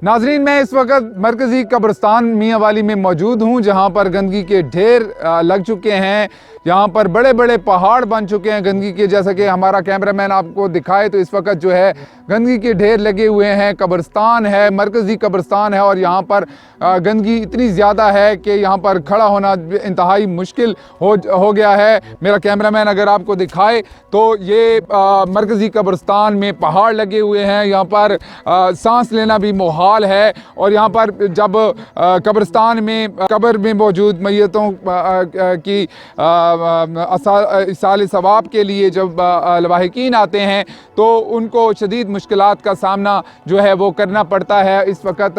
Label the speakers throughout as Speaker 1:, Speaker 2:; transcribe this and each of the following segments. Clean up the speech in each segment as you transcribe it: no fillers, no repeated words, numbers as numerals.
Speaker 1: नाजरीन, मैं इस वक्त मरकज़ी कब्रिस्तान मियाँ वाली में मौजूद हूँ, जहाँ पर गंदगी के ढेर लग चुके हैं। यहाँ पर बड़े बड़े पहाड़ बन चुके हैं गंदगी के, जैसा कि हमारा कैमरामैन आपको दिखाए तो इस वक्त जो है गंदगी के ढेर लगे हुए हैं। कब्रिस्तान है, मरकज़ी कब्रिस्तान है, और यहाँ पर गंदगी इतनी ज़्यादा है कि यहाँ पर खड़ा होना इंतहाई मुश्किल हो गया है। मेरा कैमरामैन अगर आपको दिखाए तो ये मरकज़ी कब्रिस्तान में पहाड़ लगे हुए हैं। यहाँ पर सांस लेना भी मुहाल है, और यहाँ पर जब कब्रिस्तान में कब्र में मौजूद मैयतों की इसाले सवाब के लिए जब लवाहिकीन आते हैं तो उनको शदीद मुश्किलात का सामना जो है वो करना पड़ता है। इस वक्त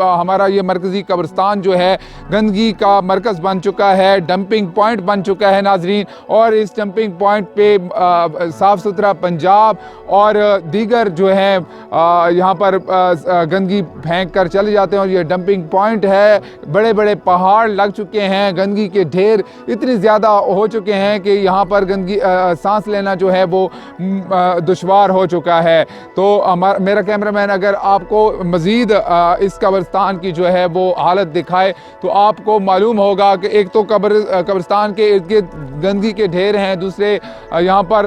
Speaker 1: हमारा ये मरकज़ी कब्रिस्तान जो है गंदगी का मरकज़ बन चुका है, डंपिंग पॉइंट बन चुका है नाजरीन। और इस डंपिंग पॉइंट पे साफ़ सुथरा पंजाब और दीगर जो है यहाँ पर गंदगी फेंक कर चले जाते हैं, और ये डंपिंग पॉइंट है। बड़े बड़े पहाड़ लग चुके हैं, गंदगी के ढेर इतने ज़्यादा हो चुके हैं कि यहाँ पर गंदगी सांस लेना जो है वो दुश्वार हो चुका है। तो मेरा कैमरामैन अगर आपको मज़ीद इस कब्रिस्तान की जो है वो हालत दिखाए तो आपको मालूम होगा कि एक तो कब्रिस्तान के इर्द गिर्द गंदगी के ढेर हैं, दूसरे यहाँ पर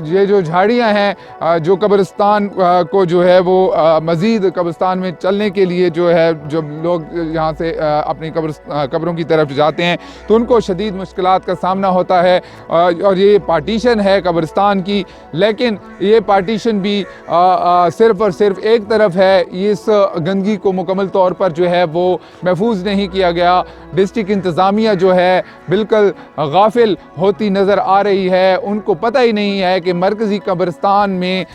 Speaker 1: ये जो झाड़ियाँ हैं जो कब्रिस्तान को जो है वो मज़ीद कब्रिस्तान में चलने के लिए जो है, जब लोग यहाँ से अपनी कब्रों की तरफ जाते हैं तो उनको शदीद मुश्किलात का सामना होता है। और ये पार्टीशन है कब्रिस्तान की, लेकिन ये पार्टीशन भी सिर्फ़ और सिर्फ एक तरफ है। इस गंदगी को मुकम्मल तौर पर जो है वो महफूज नहीं किया गया। डिस्ट्रिक्ट इंतज़ामिया जो है बिल्कुल गाफिल होती नज़र आ रही है। उनको पता ही नहीं है कि मरकज़ी कब्रिस्तान में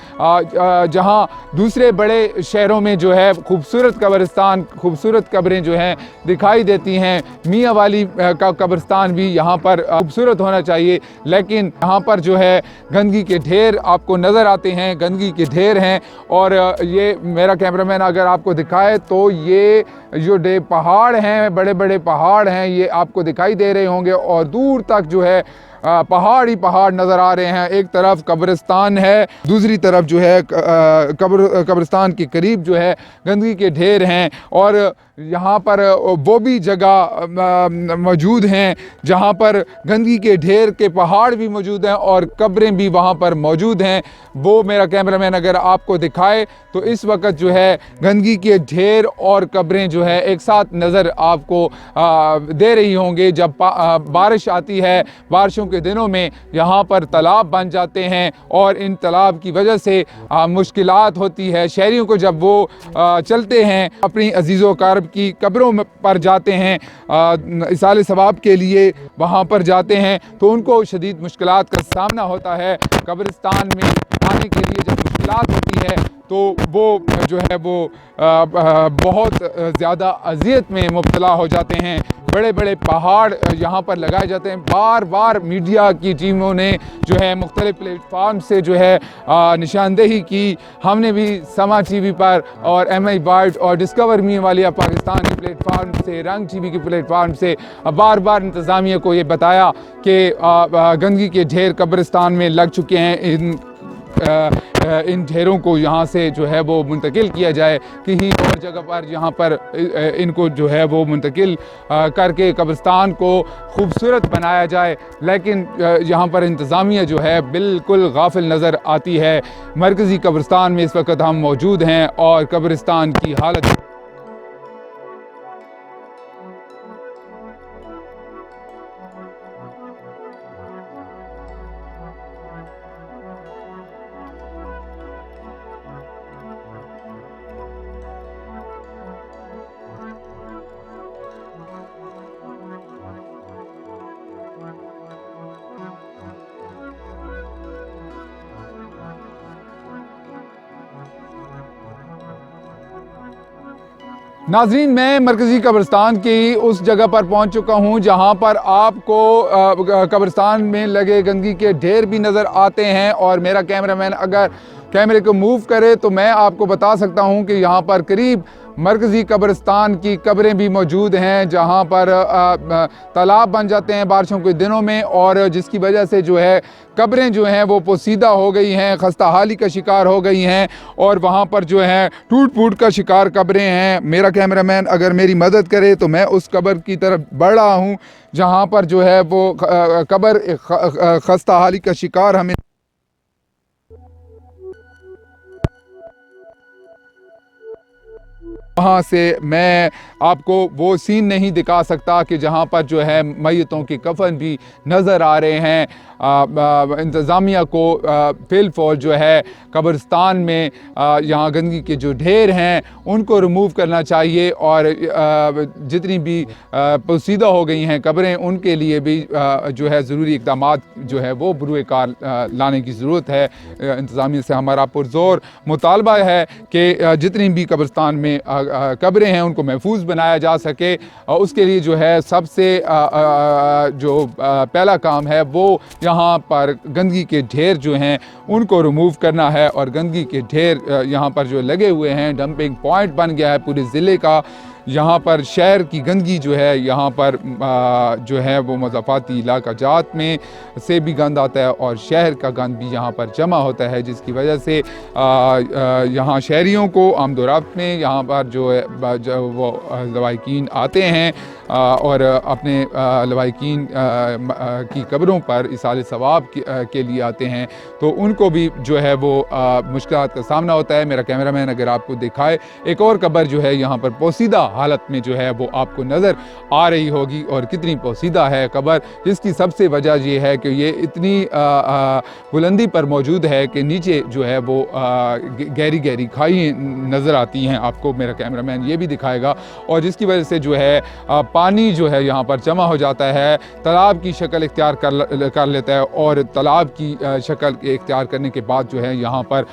Speaker 1: जहाँ दूसरे बड़े शहरों में जो है खूबसूरत कब्रिस्तान, खूबसूरत कब्रें जो हैं दिखाई देती हैं, मियाँ वाली का कब्रिस्तान भी यहाँ पर खूबसूरत होना चाहिए, लेकिन यहाँ पर जो है गंदगी के ढेर आपको नज़र आते हैं, गंदगी के ढेर हैं। और ये मेरा कैमरामैन अगर आपको दिखाए तो ये जो पहाड़ हैं, बड़े बड़े पहाड़ हैं, ये आपको दिखाई दे रहे होंगे, और दूर तक जो है पहाड़ ही पहाड़ नज़र आ रहे हैं। एक तरफ कब्रिस्तान है, दूसरी तरफ जो है कब्रिस्तान के करीब जो है गंदगी के ढेर हैं। और यहाँ पर वो भी जगह मौजूद हैं जहाँ पर गंदगी के ढेर के पहाड़ भी मौजूद हैं और कब्रें भी वहाँ पर मौजूद हैं। वो मेरा कैमरामैन अगर आपको दिखाए तो इस वक्त जो है गंदगी के ढेर और कब्रें जो है एक साथ नज़र आपको दे रही होंगे। जब बारिश आती है, बारिशों के दिनों में यहाँ पर तालाब बन जाते हैं, और इन तालाब की वजह से मुश्किलात होती है शहरियों को। जब वो चलते हैं अपनी अजीज़ो कारब की कब्रों पर जाते हैं, इसाले सवाब के लिए वहाँ पर जाते हैं, तो उनको शदीद मुश्किलात का सामना होता है। कब्रिस्तान में आने के लिए जब मुश्किलात होती है तो वो जो है वो बहुत ज़्यादा अज़ियत में मुब्तला हो जाते हैं। बड़े बड़े पहाड़ यहाँ पर लगाए जाते हैं। बार बार मीडिया की टीमों ने जो है मुख्तलिफ़ प्लेटफार्म से जो है निशानदेही की। हमने भी समा टीवी पर और MI बाइट और डिस्कवर मियाँ वाली पाकिस्तान के प्लेटफार्म से, रंग टीवी के प्लेटफार्म से बार बार इंतज़ामिया को ये बताया कि गंदगी के ढेर कब्रिस्तान में लग चुके हैं। इन ढेरों को यहाँ से जो है वो मुंतकिल किया जाए कहीं और जगह पर, यहाँ पर इनको जो है वो मुंतकिल करके कब्रिस्तान को खूबसूरत बनाया जाए। लेकिन यहाँ पर इंतज़ामिया जो है बिल्कुल गाफिल नज़र आती है। मरकज़ी कब्रिस्तान में इस वक्त हम मौजूद हैं और कब्रिस्तान की हालत नाज़रीन, मैं मरकज़ी कब्रिस्तान की उस जगह पर पहुंच चुका हूं जहां पर आपको कब्रिस्तान में लगे गंदगी के ढेर भी नज़र आते हैं। और मेरा कैमरामैन अगर कैमरे को मूव करे तो मैं आपको बता सकता हूँ कि यहाँ पर करीब मरकज़ी कब्रिस्तान की कब्रें भी मौजूद हैं, जहाँ पर तालाब बन जाते हैं बारिशों के दिनों में, और जिसकी वजह से जो है कब्रें जो हैं वो पोसीदा हो गई हैं, खस्ता हाली का शिकार हो गई हैं, और वहाँ पर जो है टूट फूट का शिकार कब्रें हैं। मेरा कैमरामैन अगर मेरी मदद करे तो मैं उस कब्र की तरफ बढ़ रहा हूँ जहाँ पर जो है वो कब्र खस्ता हाली का शिकार हमें वहाँ से मैं आपको वो सीन नहीं दिखा सकता कि जहाँ पर जो है मैयतों के कफन भी नज़र आ रहे हैं। इंतज़ामिया को फिलफौल जो है कब्रिस्तान में यहाँ गंदगी के जो ढेर हैं उनको रिमूव करना चाहिए, और जितनी भी पोसीदा हो गई हैं कब्रें उनके लिए भी जो है ज़रूरी इक़दामात जो है वो बरूए कार लाने की ज़रूरत है। इंतज़ामिया से हमारा पुरज़ोर मुतालबा है कि जितनी भी कब्रिस्तान में कब्रें हैं उनको महफूज बनाया जा सके, और उसके लिए जो है सबसे जो पहला काम है वो यहाँ पर गंदगी के ढेर जो हैं उनको रिमूव करना है। और गंदगी के ढेर यहाँ पर जो लगे हुए हैं, डंपिंग पॉइंट बन गया है पूरे ज़िले का। यहाँ पर शहर की गंदगी जो है यहाँ पर जो है वो मज़ाफ़ाती इलाका जात में से भी गंद आता है, और शहर का गंद भी यहाँ पर जमा होता है, जिसकी वजह से यहाँ शहरियों को आमदोरफ्त में यहाँ पर जो है वो लवाहिकीन आते हैं और अपने लवाहिकीन की कब्रों पर इसाले सवाब के लिए आते हैं, तो उनको भी जो है वो मुश्किलात का सामना होता है। मेरा कैमरामैन अगर आपको दिखाए, एक और कब्र जो है यहाँ पर पोसीदा हालत में जो है वो आपको नज़र आ रही होगी, और कितनी पोसीदा है कब्र, जिसकी सबसे वजह ये है कि ये इतनी बुलंदी पर मौजूद है कि नीचे जो है वो गहरी गहरी खाई नज़र आती हैं। आपको मेरा कैमरामैन ये भी दिखाएगा, और जिसकी वजह से जो है पानी जो है यहाँ पर जमा हो जाता है, तालाब की शक्ल इख्तियार कर लेता है, और तालाब की शक्ल इख्तियार करने के बाद जो है यहाँ पर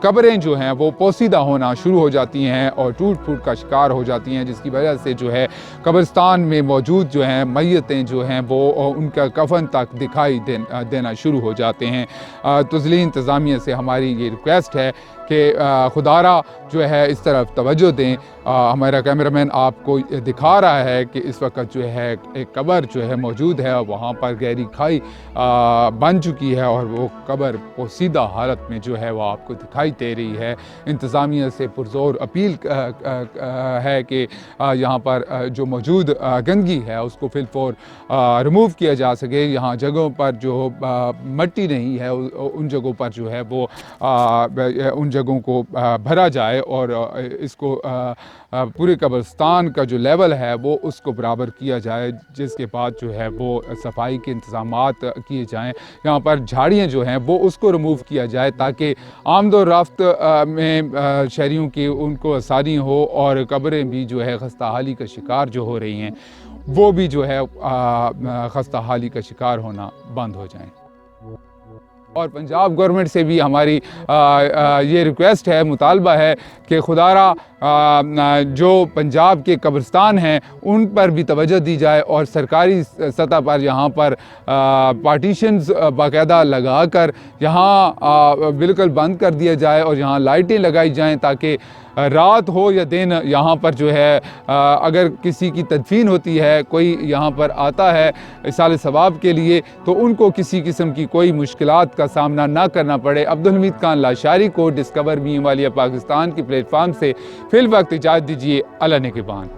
Speaker 1: कब्रें जो हैं वो पोसीदा होना शुरू हो जाती हैं और टूट फूट का शिकार हो जाती हैं, जिसकी वजह से जो है कब्रिस्तान में मौजूद जो हैं मैयतें जो हैं वो उनका कफन तक दिखाई देना शुरू हो जाते हैं। तो ज़िले इंतज़ामिया से हमारी ये रिक्वेस्ट है कि खुदारा जो है इस तरफ तवज्जो दें। हमारा कैमरामैन आपको दिखा रहा है कि इस वक्त जो है एक कब्र जो है मौजूद है, वहाँ पर गहरी खाई बन चुकी है, और वो कब्र पोसीदा हालत में जो है वो आपको दिखाई दे रही है। इंतज़ामिया से पुरज़ोर अपील है कि यहाँ पर जो मौजूद गंदगी है उसको फिलफौर रिमूव किया जा सके। यहाँ जगहों पर जो मट्टी नहीं है उन जगहों पर जो है वो उन जगहों को भरा जाए, और इसको पूरे कब्रिस्तान का जो लेवल है वो उसको बराबर किया जाए, जिसके बाद जो है वो सफाई के इंतज़ामात किए जाएं। यहाँ पर झाड़ियाँ जो हैं वो उसको रिमूव किया जाए, ताकि आमदोरफ्त में शहरियों की उनको आसानी हो, और कब्रें भी जो है खस्ता हाली का शिकार जो हो रही हैं वो भी जो है खस्ता हाली का शिकार होना बंद हो जाएं। और पंजाब गवर्नमेंट से भी हमारी ये रिक्वेस्ट है, मुतालबा है कि खुदारा जो पंजाब के कब्रिस्तान हैं उन पर भी तवज्जो दी जाए, और सरकारी सतह पर यहाँ पर पार्टीशंस बाकायदा लगा कर यहाँ बिल्कुल बंद कर दिया जाए, और यहाँ लाइटें लगाई जाएं, ताकि रात हो या दिन यहाँ पर जो है अगर किसी की तदफीन होती है, कोई यहाँ पर आता है इसाले सवाब के लिए, तो उनको किसी किस्म की कोई मुश्किलात का सामना ना करना पड़े। अब्दुल हमीद खान लाशारी को डिस्कवर मी वालिया पाकिस्तान की प्लेटफार्म से फिल वक्त इजाज़त दीजिए। अल्लाह निगहबान।